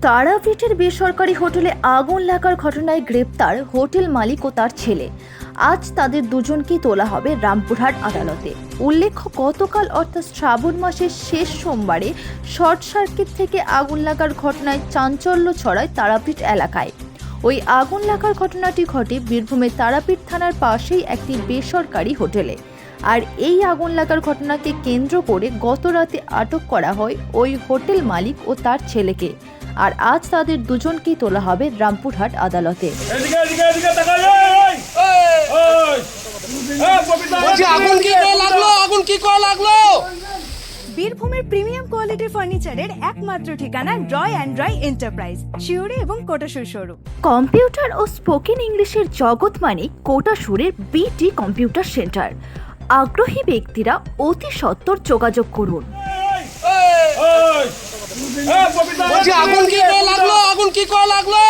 তারাপীঠের বেসরকারি হোটেলে আগুন লাগার ঘটনায় গ্রেপ্তার হোটেল মালিক ও তার ছেলে। আজ তাদের দুজনকেই তোলা হবে রামপুরহাট আদালতে। উল্লেখ্য, গতকাল অর্থাৎ শ্রাবণ মাসের শেষ সোমবারে শর্ট সার্কিট থেকে আগুন লাগার ঘটনায় চাঞ্চল্য ছড়ায় তারাপীঠ এলাকায়। ওই আগুন লাগার ঘটনাটি ঘটে বীরভূমের তারাপীঠ থানার পাশেই একটি বেসরকারি হোটেলে। আর এই আগুন লাগার ঘটনাকে কেন্দ্র করে গত রাতে আটক করা হয় ওই হোটেল মালিক ও তার ছেলেকে। আর আজ তাদের দুজনকেই তোলা হবে রামপুরহাট আদালতে। বীরভূমের প্রিমিয়াম কোয়ালিটির ফার্নিচারের একমাত্র ঠিকানা রয় অ্যান্ড রয় এন্টারপ্রাইজ, শিউরি এবং কোটাসুর শোরুম। কম্পিউটার ও স্পোকেন ইংলিশের জগৎ মানে কোটাসুরের বিটি কম্পিউটার সেন্টার। আগ্রহী ব্যক্তিরা অতি সত্বর যোগাযোগ করুন। আগুন কি করে লাগলো? আগুন কি করে লাগলো?